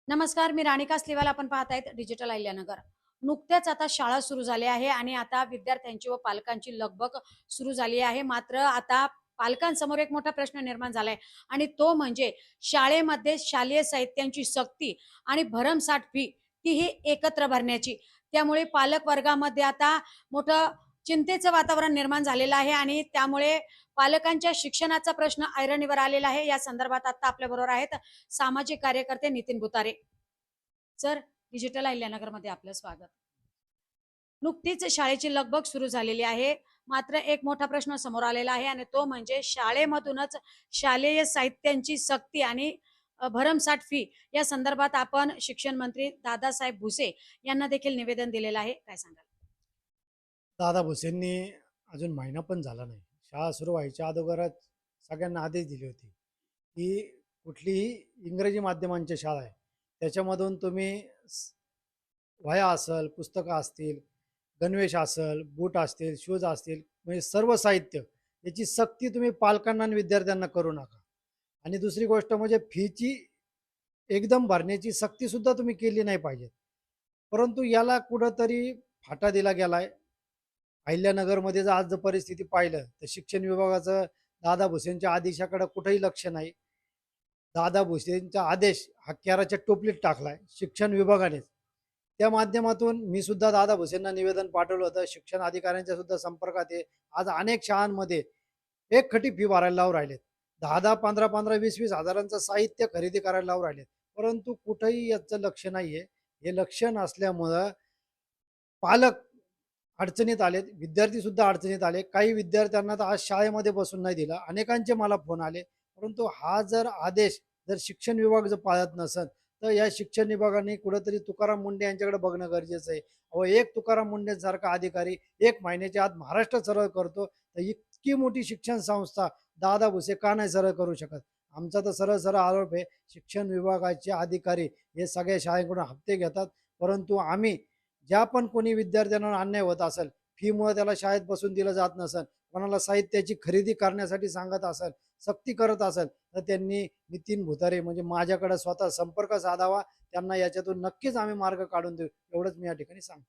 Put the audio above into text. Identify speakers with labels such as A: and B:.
A: नमस्कार, मी राणी कासलीवाल. आपण पाहत आहेत डिजिटल अहिल्यानगर. नुकत्याच आता शाळा सुरू झाली आहे आणि आता विद्यार्थ्यांची व पालकांची लगबग सुरू झाली आहे. मात्र आता पालकांसमोर एक मोठा प्रश्न निर्माण झालाय आणि तो म्हणजे शाळेमध्ये शालेय साहित्यांची सक्ती आणि भरमसाठ फी तीही एकत्र भरण्याची. त्यामुळे पालक वर्गामध्ये आता मोठं चिंतेचं वातावरण निर्माण झालेलं आहे आणि त्यामुळे पालकांच्या शिक्षणाचा प्रश्न ऐरणीवर आलेला आहे. या संदर्भात आता आपल्या बरोबर आहेत सामाजिक कार्यकर्ते नितीन भुतारे. सर, डिजिटल अहिल्यानगरमध्ये आपलं स्वागत. नुकतीच शाळेची लगबग सुरू झालेली आहे. मात्र एक मोठा प्रश्न समोर आलेला आहे आणि तो म्हणजे शाळेमधूनच शालेय साहित्यांची सक्ती आणि भरमसाठ फी या संदर्भात आपण शिक्षण मंत्री दादासाहेब भुसे यांना देखील निवेदन दिलेलं आहे. काय सांगाल?
B: दादा भुसेंनी अजून महिना पण झाला नाही. शाळा सुरू व्हायच्या अगोदरच सगळ्यांना आदेश दिले होते की कुठलीही इंग्रजी माध्यमांची शाळा आहे त्याच्यामधून तुम्ही वह्या असेल, पुस्तकं असतील, गणवेश असेल, बूट असतील, शूज असतील, म्हणजे सर्व साहित्य याची सक्ती तुम्ही पालकांना आणि विद्यार्थ्यांना करू नका. आणि दुसरी गोष्ट म्हणजे फीची एकदम भरण्याची सक्तीसुद्धा तुम्ही केली नाही पाहिजे. परंतु याला कुठंतरी फाटा दिला गेलाय. अहिल्यानगरमध्ये जर आज जर परिस्थिती पाहिलं तर शिक्षण विभागाचं दादा भुसेंच्या आदेशाकडे कुठेही लक्ष नाही. दादा भुसेंचा आदेश हा केराच्या टोपलीत टाकलाय शिक्षण विभागानेच. त्या माध्यमातून मी सुद्धा दादा भुसेंना निवेदन पाठवलं होतं. शिक्षण अधिकाऱ्यांच्या सुद्धा संपर्कात आहे. आज अनेक शाळांमध्ये एक खटी फी भरायला लावून राहिलेत. 10-10, 15-15, 20-20 हजारांचं साहित्य खरेदी करायला लावून राहिलेत. परंतु कुठेही याचं लक्ष नाहीये. हे लक्ष नसल्यामुळं पालक अडचणीत आलेत, विद्यार्थी सुद्धा अडचणीत आले. काही विद्यार्थ्यांना तर आज शाळेमध्ये बसून नाही दिलं. अनेकांचे मला फोन आले. परंतु हा जर आदेश जर शिक्षण विभाग जर पाळत नसेल तर या शिक्षण विभागाने कुठेतरी तुकाराम मुंडे यांच्याकडे बघणं गरजेचं आहे. व एक तुकाराम मुंडे सारखा अधिकारी 1 महिन्याच्या आत महाराष्ट्र सरळ करतो, तर इतकी मोठी शिक्षण संस्था दादा भुसे का नाही सरळ करू शकत? आमचा तर सरळ सरळ आरोप आहे, शिक्षण विभागाचे अधिकारी हे सगळ्या शाळेकडून हप्ते घेतात. परंतु आम्ही ज्या पण कोणी विद्यार्थ्यांना अन्याय होत असेल, फीमुळे त्याला शाळेत बसून दिलं जात नसेल, कोणाला साहित्याची खरेदी करण्यासाठी सांगत असेल, सक्ती करत असेल, तर त्यांनी नितीन भुतारे म्हणजे माझ्याकडे स्वतः संपर्क साधावा. त्यांना याच्यातून नक्कीच आम्ही मार्ग काढून देऊ, एवढंच मी या ठिकाणी सांगतो.